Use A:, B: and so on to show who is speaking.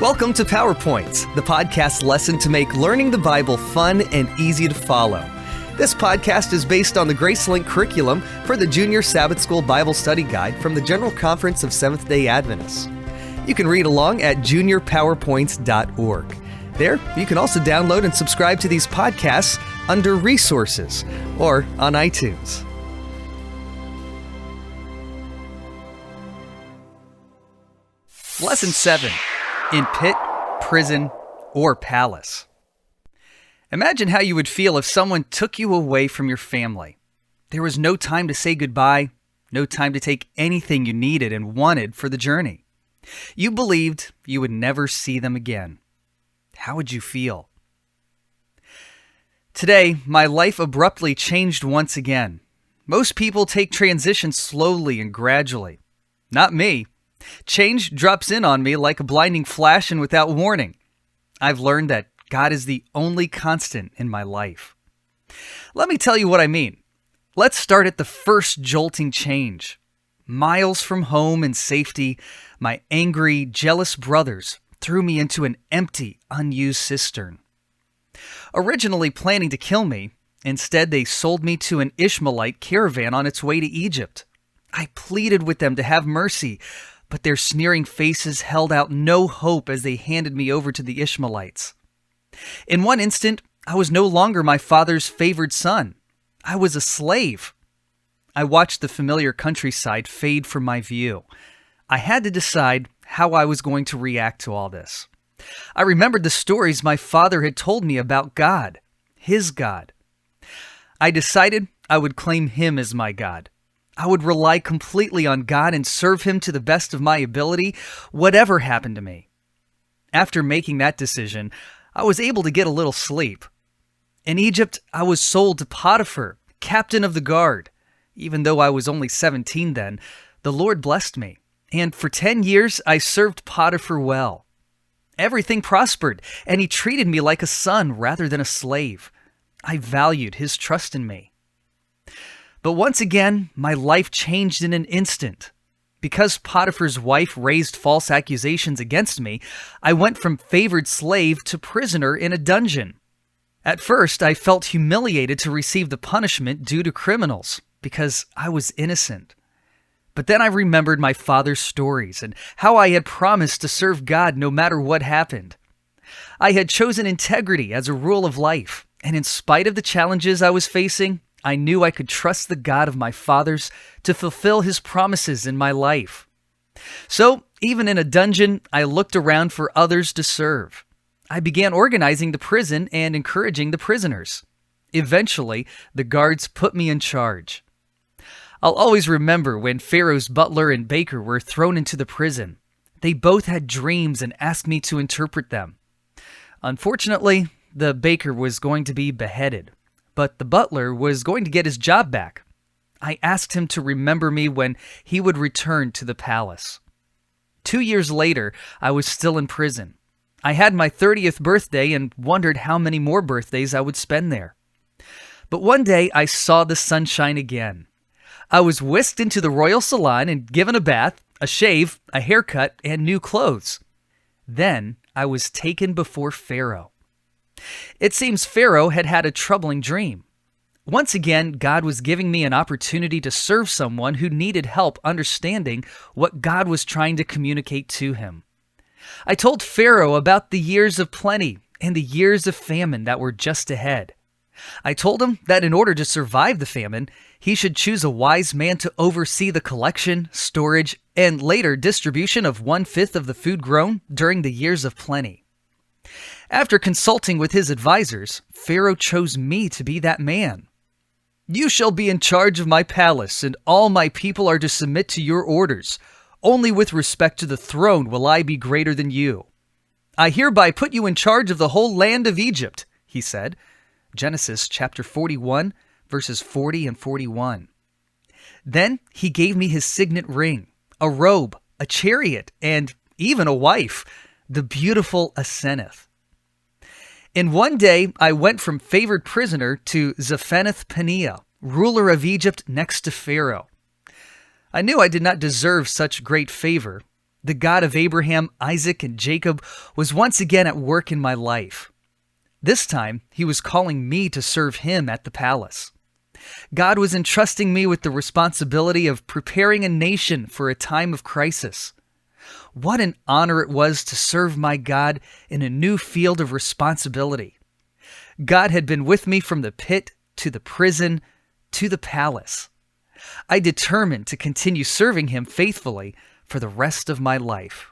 A: Welcome to PowerPoints, the podcast lesson to make learning the Bible fun and easy to follow. This podcast is based on the GraceLink curriculum for the Junior Sabbath School Bible Study Guide from the General Conference of Seventh-day Adventists. You can read along at juniorpowerpoints.org. There, you can also download and subscribe to these podcasts under Resources or on iTunes. Lesson 7. In pit, prison, or palace. Imagine how you would feel if someone took you away from your family. There was no time to say goodbye, no time to take anything you needed and wanted for the journey. You believed you would never see them again. How would you feel? Today, my life abruptly changed once again. Most people take transitions slowly and gradually. Not me. Change drops in on me like a blinding flash and without warning. I've learned that God is the only constant in my life. Let me tell you what I mean. Let's start at the first jolting change. Miles from home and safety, my angry, jealous brothers threw me into an empty, unused cistern. Originally planning to kill me, instead they sold me to an Ishmaelite caravan on its way to Egypt. I pleaded with them to have mercy, but their sneering faces held out no hope as they handed me over to the Ishmaelites. In one instant, I was no longer my father's favored son. I was a slave. I watched the familiar countryside fade from my view. I had to decide how I was going to react to all this. I remembered the stories my father had told me about God, his God. I decided I would claim him as my God. I would rely completely on God and serve him to the best of my ability, whatever happened to me. After making that decision, I was able to get a little sleep. In Egypt, I was sold to Potiphar, captain of the guard. Even though I was only 17 then, the Lord blessed me, and for 10 years I served Potiphar well. Everything prospered, and he treated me like a son rather than a slave. I valued his trust in me. But once again, my life changed in an instant. Because Potiphar's wife raised false accusations against me, I went from favored slave to prisoner in a dungeon. At first, I felt humiliated to receive the punishment due to criminals, because I was innocent. But then I remembered my father's stories and how I had promised to serve God no matter what happened. I had chosen integrity as a rule of life, and in spite of the challenges I was facing, I knew I could trust the God of my fathers to fulfill his promises in my life. So, even in a dungeon, I looked around for others to serve. I began organizing the prison and encouraging the prisoners. Eventually, the guards put me in charge. I'll always remember when Pharaoh's butler and baker were thrown into the prison. They both had dreams and asked me to interpret them. Unfortunately, the baker was going to be beheaded, but the butler was going to get his job back. I asked him to remember me when he would return to the palace. 2 years later, I was still in prison. I had my 30th birthday and wondered how many more birthdays I would spend there. But one day, I saw the sunshine again. I was whisked into the royal salon and given a bath, a shave, a haircut, and new clothes. Then I was taken before Pharaoh. It seems Pharaoh had had a troubling dream. Once again, God was giving me an opportunity to serve someone who needed help understanding what God was trying to communicate to him. I told Pharaoh about the years of plenty and the years of famine that were just ahead. I told him that in order to survive the famine, he should choose a wise man to oversee the collection, storage, and later distribution of 1/5 of the food grown during the years of plenty. After consulting with his advisors, Pharaoh chose me to be that man. "You shall be in charge of my palace, and all my people are to submit to your orders. Only with respect to the throne will I be greater than you. I hereby put you in charge of the whole land of Egypt," he said. Genesis chapter 41, verses 40 and 41. Then he gave me his signet ring, a robe, a chariot, and even a wife, the beautiful Asenath. In one day, I went from favored prisoner to Zaphenath-Paneah, ruler of Egypt next to Pharaoh. I knew I did not deserve such great favor. The God of Abraham, Isaac, and Jacob was once again at work in my life. This time, he was calling me to serve him at the palace. God was entrusting me with the responsibility of preparing a nation for a time of crisis. What an honor it was to serve my God in a new field of responsibility. God had been with me from the pit to the prison to the palace. I determined to continue serving him faithfully for the rest of my life.